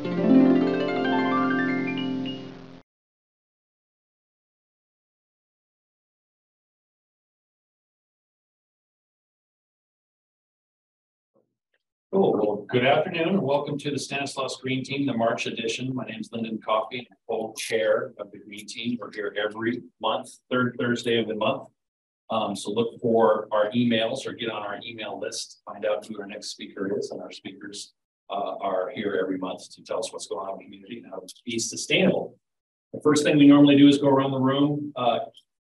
Cool. Well, good afternoon and welcome to the Stanislaus Green Team, the March edition. My name is Lyndon Coffey, co-chair of the Green Team. We're here every month, third Thursday of the month. So look for our emails or get on our email list, find out who our next speaker is. And our speakers are here every month to tell us what's going on in the community and how to be sustainable. The first thing we normally do is go around the room,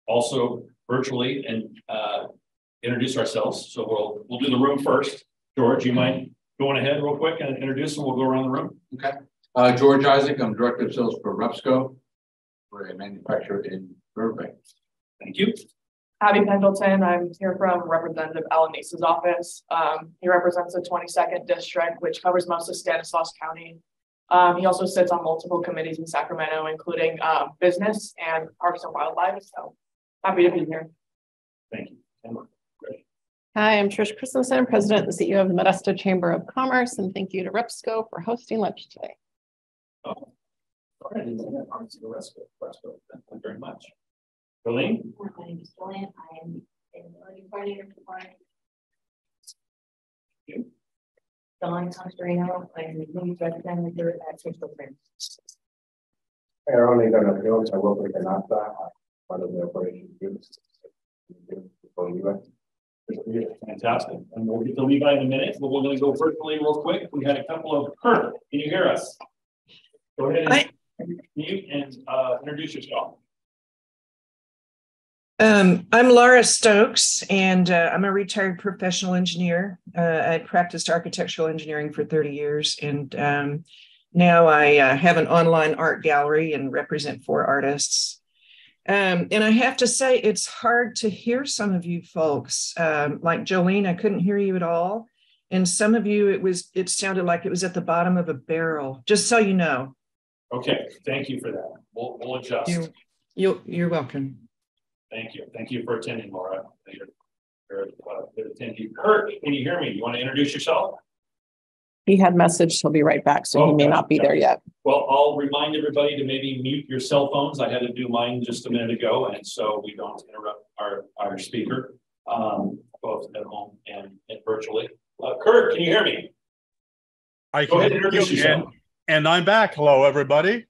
also virtually, and introduce ourselves. So we'll do the room first. George, you mind going ahead real quick and introduce and we'll go around the room? Okay. George Isaac, I'm Director of Sales for Repsco. We're a manufacturer in Burbank. Thank you. Abby Pendleton, I'm here from Representative Alanis's office. He represents the 22nd district, which covers most of Stanislaus County. He also sits on multiple committees in Sacramento, including business and parks and wildlife. So happy to be here. Thank you. Hi, I'm Trish Christensen, President and CEO of the Modesto Chamber of Commerce, and thank you to Repsco for hosting lunch today. Oh, all right. Thank you very much. Jolene? My name is Jolene. I am in the coordinator for Dawn Constrano. I'm the new representative at Central Friends. Hey, I'm only going to field. I work with Canasta, part of the operation groups for the US. Fantastic. And we'll get to Levi in a minute, but we're going to go virtually real quick. We had a couple of Kurt. Can you hear us? Go ahead and mute and introduce yourself. I'm Laura Stokes, and I'm a retired professional engineer. I practiced architectural engineering for 30 years, and now I have an online art gallery and represent 4 artists. And I have to say, it's hard to hear some of you folks. Like Jolene, I couldn't hear you at all. And some of you, it sounded like it was at the bottom of a barrel, just so you know. Okay, thank you for that. We'll adjust. You're welcome. Thank you. Thank you for attending, Laura. You're good attending. Kurt, can you hear me? You want to introduce yourself? He had messaged, he'll be right back, so he may not be there yet. Well, I'll remind everybody to maybe mute your cell phones. I had to do mine just a minute ago, and so we don't interrupt our speaker, both at home and virtually. Kurt, can you hear me? I can, and I'm back. Hello, everybody.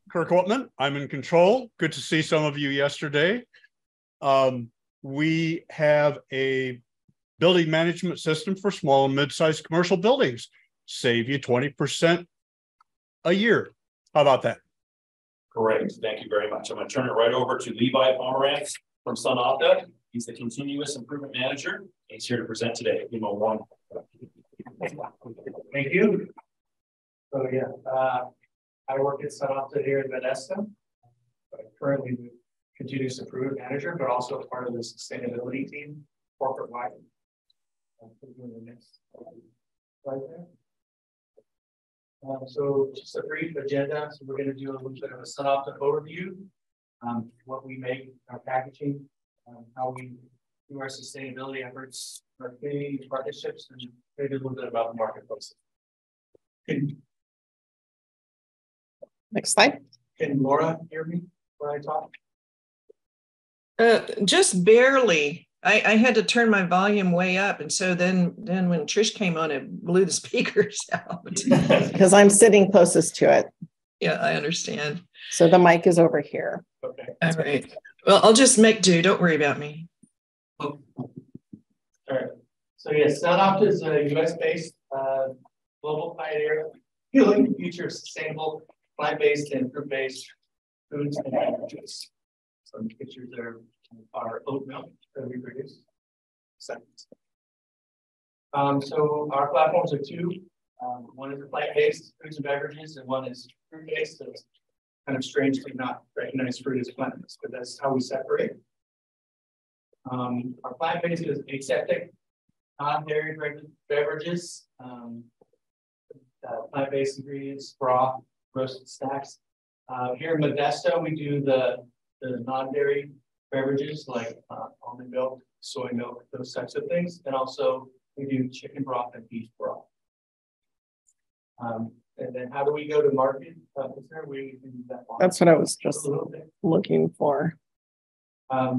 Kirk Oatmeal, I'm in control. Good to see some of you yesterday. We have a building management system for small and mid-sized commercial buildings. Save you 20% a year. How about that? Great. Thank you very much. I'm going to turn it right over to Levi Pomerantz from Sunopta. He's the continuous improvement manager. He's here to present today. Give him a one. Thank you. So yeah, I work at Sunopta here in Modesto. I'm currently the continuous improvement manager, but also part of the sustainability team, corporate wide. The next slide there. So just a brief agenda. So we're going to do a little bit of a Sunopta overview, what we make, our packaging, how we do our sustainability efforts, our community partnerships, and maybe a little bit about the marketplace. Next slide. Can Laura hear me when I talk? Just barely. I had to turn my volume way up, and so then when Trish came on, it blew the speakers out. Because I'm sitting closest to it. Yeah, I understand. So the mic is over here. Okay. All right. Well, I'll just make do. Don't worry about me. All right. So yes, Sunopta is a U.S.-based global pioneer fueling the future of sustainable plant-based and fruit-based foods and beverages. Some pictures there are oatmeal that we produce. So our platforms are 2. One is plant-based foods and beverages, and one is fruit-based. So it's kind of strange to not recognize fruit as plant-based, but that's how we separate. Our plant-based is aseptic, non-dairy beverages, plant-based ingredients, broth, roasted snacks. Here in Modesto, we do the non-dairy beverages like almond milk, soy milk, those types of things. And also we do chicken broth and beef broth. And then how do we go to market? Is there a way we can do that? That's what I was just looking for. I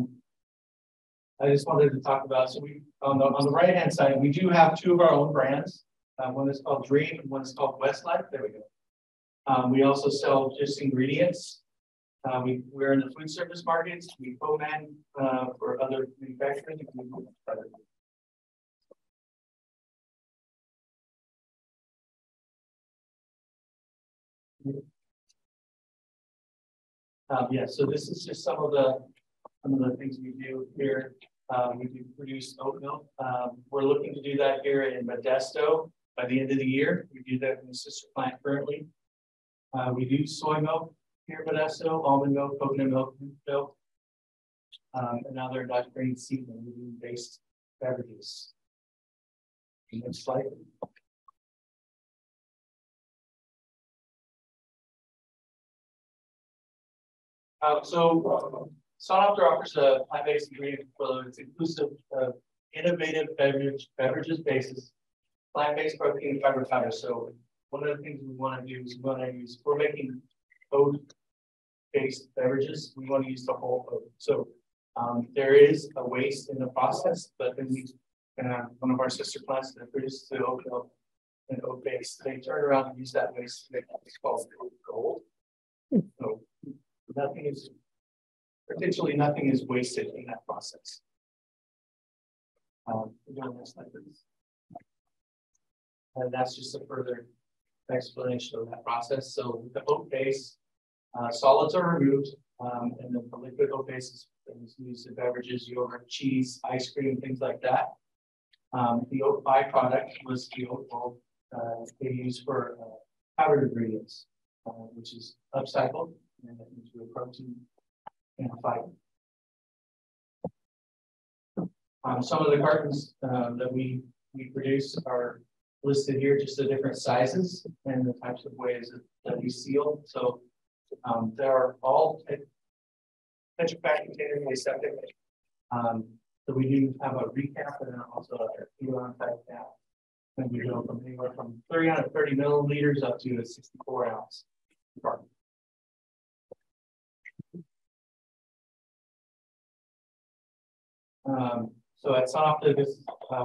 just wanted to talk about, so we, on the right-hand side, we do have two of our own brands. One is called Dream, and one is called Westlife. There we go. We also sell just ingredients. We're in the food service markets. We co-man for other manufacturing. Yeah, so this is just some of the things we do here. We do produce oatmeal. We're looking to do that here in Modesto by the end of the year. We do that in the sister plant currently. We do soy milk here in Modesto, almond milk, coconut milk, and other Dutch grain seasoning-based beverages. Next slide. SunOpta offers a plant-based ingredient portfolio. It's inclusive of innovative beverages bases, plant-based protein and fiber powder. So one of the things we want to do is we're making oat-based beverages. We want to use the whole oat. So there is a waste in the process, but then we one of our sister plants that produces the oat milk and oat base, they turn around and use that waste to make what's called gold. So potentially nothing is wasted in that process. And that's just a further explanation of that process. So the oat base, solids are removed, and then the liquid oat base is used in beverages, yogurt, cheese, ice cream, things like that. The oat byproduct was the oat bulb they use for powdered ingredients, which is upcycled and into a protein and a fiber. Some of the cartons that we produce are listed here, just the different sizes and the types of ways that we seal. So there are all Tetra Pak containers and aseptic. So we do have a recap and then also a kilo type cap. And we go from anywhere from 330 milliliters up to a 64 ounce carton. So at SunOpta,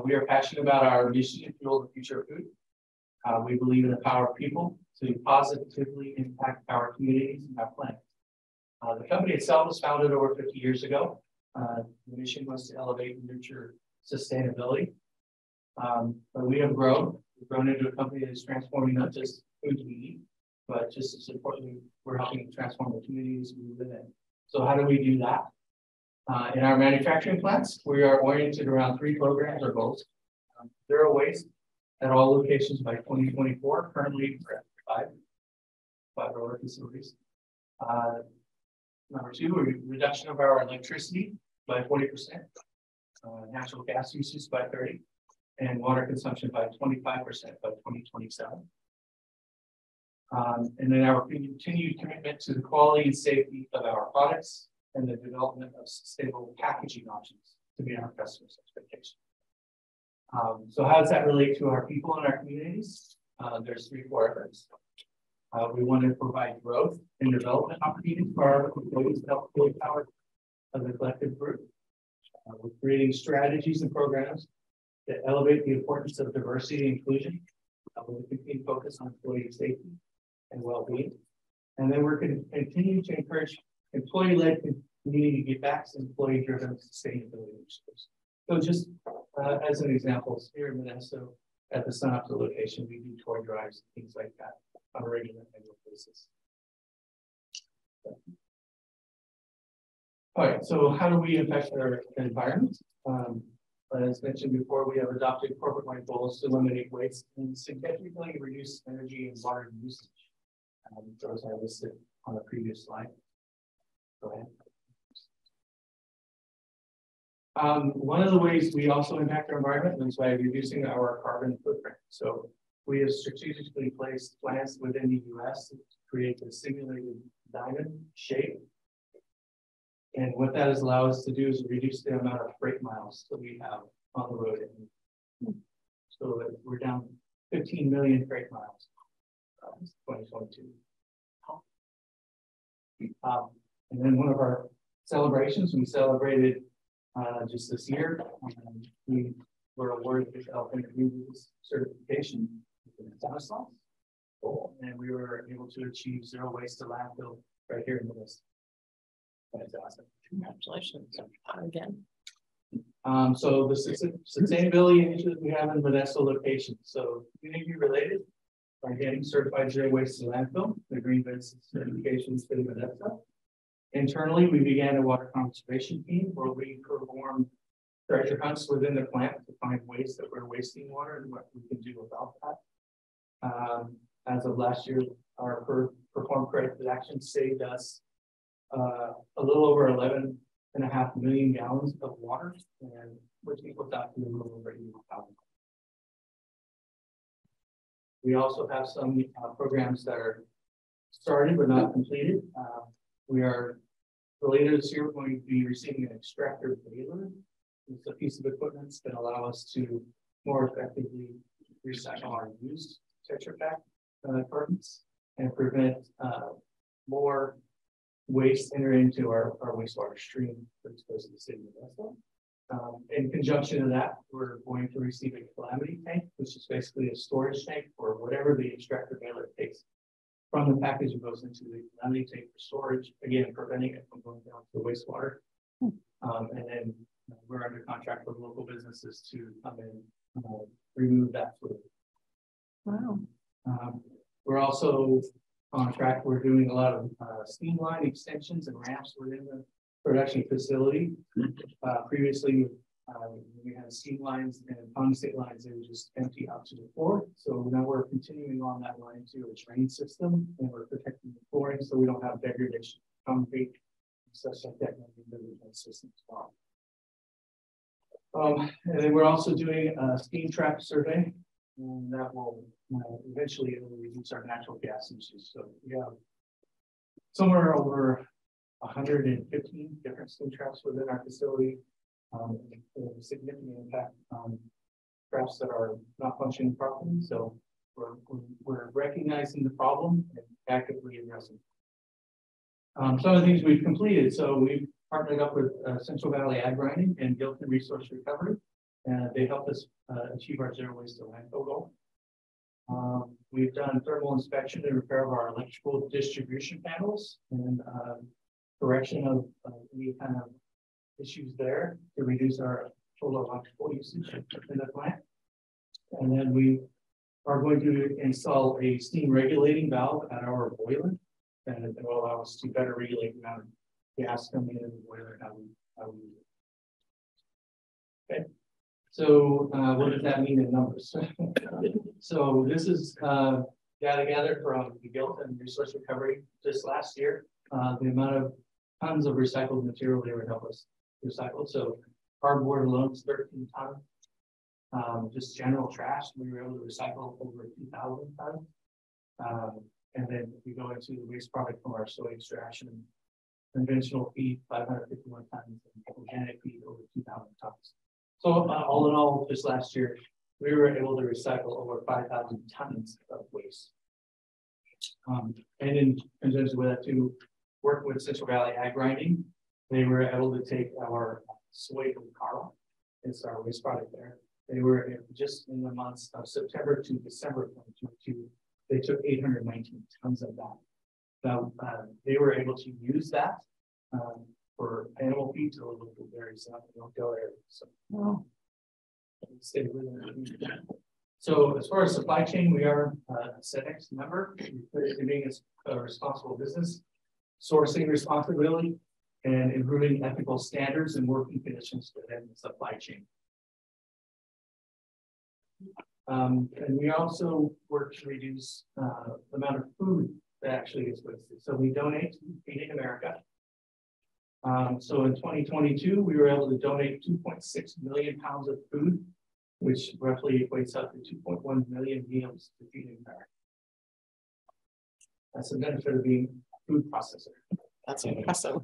we are passionate about our mission to fuel the future of food. We believe in the power of people to positively impact our communities and our planet. The company itself was founded over 50 years ago. The mission was to elevate and nurture sustainability. But we have grown. We've grown into a company that is transforming not just food we eat, but just as importantly, we're helping to transform the communities we live in. So how do we do that? In our manufacturing plants, we are oriented around 3 programs or goals. Zero waste at all locations by 2024. Currently, we're at 5 of our facilities. Number 2, reduction of our electricity by 40%, natural gas usage by 30%, and water consumption by 25% by 2027. And then our continued commitment to the quality and safety of our products and the development of sustainable packaging options to meet our customers' expectations. So how does that relate to our people and our communities? There's 3 core efforts. We want to provide growth and development opportunities for our employees to help build power of the collective group. We're creating strategies and programs that elevate the importance of diversity and inclusion. With a continued focus on employee safety and well-being. And then we're going to continue to encourage employee-led community givebacks and employee-driven sustainability initiatives. So just as an example, here in Modesto, at the SunOpta location, we do toy drives and things like that on a regular annual basis. All right, so how do we affect our environment? As mentioned before, we have adopted corporate-wide goals to eliminate waste and significantly reduce energy and water usage. Those are listed on the previous slide. Go ahead. One of the ways we also impact our environment is by reducing our carbon footprint. So we have strategically placed plants within the U.S. to create a simulated diamond shape. And what that has allowed us to do is reduce the amount of freight miles that we have on the road. So we're down 15 million freight miles 2022. And then one of our celebrations, we celebrated just this year. We were awarded the Elephant Communities certification in Stanislaus. And we were able to achieve zero waste to landfill right here in Modesto. That's awesome. Congratulations again. So the sustainability initiatives we have in Modesto location. So community related by getting certified zero waste to landfill, the green bins certifications for the Modesto. Internally, we began a water conservation team where we perform treasure hunts within the plant to find ways that we're wasting water and what we can do about that. As of last year, our perform corrective action saved us a little over 11.5 million gallons of water, and which equals out to a little over 80,000. We also have some programs that are started but not completed. We are later this year going to be receiving an extractor baler. It's a piece of equipment that's going to allow us to more effectively recycle our used Tetra Pak cartons and prevent more waste entering into our wastewater stream that's goes to the city of Modesto. In conjunction to that, we're going to receive a calamity tank, which is basically a storage tank for whatever the extractor baler takes from the package and goes into the calamity tank for storage, again, preventing it from going down to the wastewater. And then we're under contract with local businesses to come in and remove that fluid. Wow. We're also on track. We're doing a lot of steam line extensions and ramps within the production facility. Previously, we had steam lines and condensate lines that would just empty out to the floor. So now we're continuing on that line to a drain system, and we're protecting the flooring so we don't have degradation of concrete, such like that in the system as well. And then we're also doing a steam trap survey, and that will eventually it will reduce our natural gas emissions. So we have somewhere over 115 different steam traps within our facility. A significant impact on traps that are not functioning properly. So we're recognizing the problem and actively addressing it. Some of the things we've completed. So we've partnered up with Central Valley Ag Grinding and Gilpin Resource Recovery. And they helped us achieve our zero waste to landfill goal. We've done thermal inspection and repair of our electrical distribution panels and correction of any kind of issues there to reduce our total electrical usage in the plant. And then we are going to install a steam regulating valve at our boiler, and it will allow us to better regulate the amount of gas coming into the boiler and how we use it. Okay. So what does that mean in numbers? So this is data gathered from the Gilpin Resource Recovery just last year. The amount of tons of recycled material they would help us recycle. So cardboard alone is 13 tons. Just general trash, we were able to recycle over 2,000 tons. And then we go into the waste product from our soy extraction, conventional feed, 551 tons, and organic feed over 2,000 tons. So all in all, just last year, we were able to recycle over 5,000 tons of waste. And in conjunction with that, to work with Central Valley Ag Grinding, they were able to take our soy from Carla. It's our waste product there. They were just in the months of September to December 2022, they took 819 tons of that. Now, they were able to use that for animal feed to the local dairies out in the Oatmeal area. So, wow. So as far as supply chain, we are a SEDEX member, being a responsible business, sourcing responsibility, and improving ethical standards and working conditions within the supply chain. And we also work to reduce the amount of food that actually is wasted. So we donate to Feeding America. So in 2022, we were able to donate 2.6 million pounds of food, which roughly equates up to 2.1 million meals to Feeding America. That's the benefit of being a food processor. That's impressive.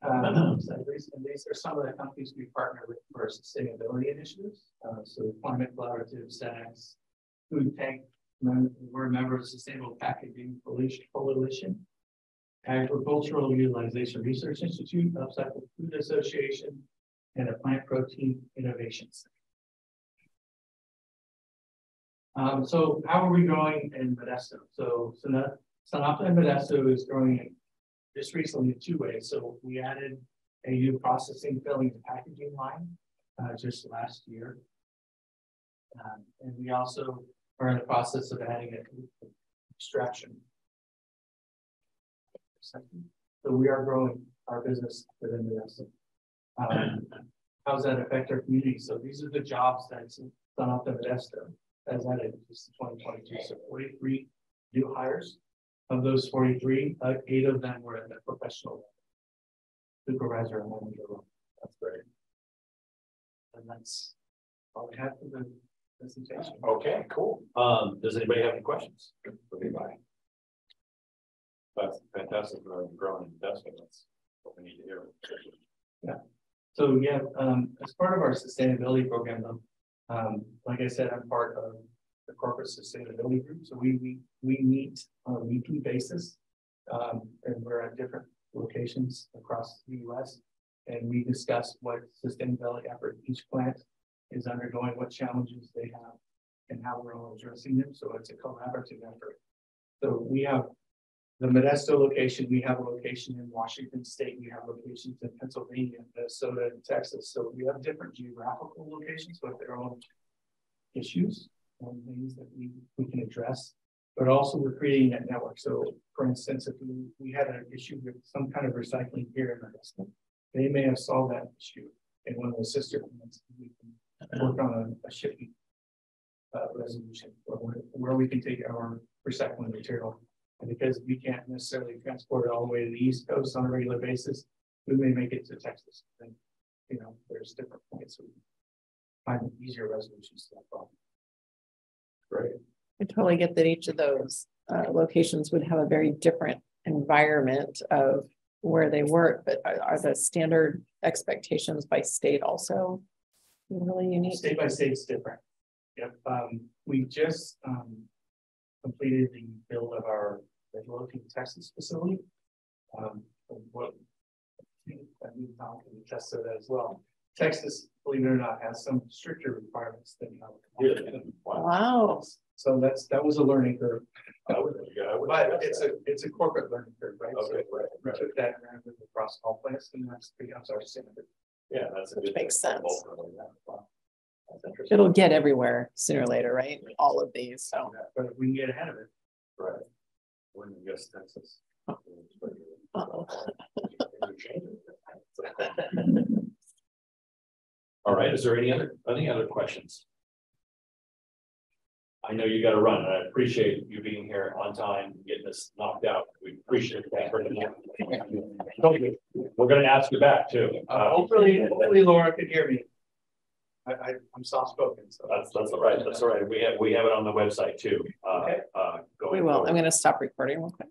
And these are some of the companies we partner with for sustainability initiatives. So Climate Collaborative, SEDEX, Food Tank, We're a member of Sustainable Packaging Coalition, Agricultural Utilization Research Institute, Upcycle Food Association, and a Plant Protein Innovation Center. So how are we growing in Modesto? So Sanapta and Modesto is growing just recently in 2 ways. So we added a new processing, filling, and packaging line just last year. And we also are in the process of adding an extraction. So we are growing our business within Modesto. How does that affect our community? So these are the jobs that's done up in Modesto as added just 2022. So 43 new hires. Of those 43, 8 of them were at the professional supervisor and manager role. That's great. And that's all we have for the presentation. Okay, cool. Does anybody have any questions for anybody? That's fantastic. We're growing in Modesto. That's what we need to hear. Yeah. So yeah, as part of our sustainability program, like I said, I'm part of the corporate sustainability group. So we meet on a weekly basis, and we're at different locations across the U.S. and we discuss what sustainability effort each plant is undergoing, what challenges they have, and how we're all addressing them. So it's a collaborative effort. So we have the Modesto location, we have a location in Washington State, we have locations in Pennsylvania, Minnesota, and Texas. So we have different geographical locations with their own issues and things that we can address, but also we're creating that network. So for instance, if we had an issue with some kind of recycling here in Modesto, they may have solved that issue in one of the sister plants. We can work on a shipping resolution where we can take our recycling material. And because we can't necessarily transport it all the way to the East Coast on a regular basis, we may make it to Texas. And, you know, there's different points. So we can find easier resolutions to that problem. Great. I totally get that each of those locations would have a very different environment of where they work, but are the standard expectations by state also really unique? State by state is different. Yep. We just completed the build of our Midlothian, Texas facility. What I mean, Tom can attest to that as well. Texas, believe it or not, has some stricter requirements than Really? Wow. So that was a learning curve. But it's a corporate learning curve, right? Okay, so we took that and ran it across all plants, and that's becomes our standard. Yeah, that's a Which makes sense. Wow. That's interesting. It'll get everywhere sooner or later, right? All of these. So But if we can get ahead of it. Right. When you guess Texas. uh-oh. All right. Is there any other questions? I know you got to run, and I appreciate you being here on time, getting this knocked out. We appreciate that. We're going to ask you back too. Hopefully Laura can hear me. I'm soft spoken, so That's all right. That's all right. We have it on the website too. Okay. We will. I'm going to stop recording real quick.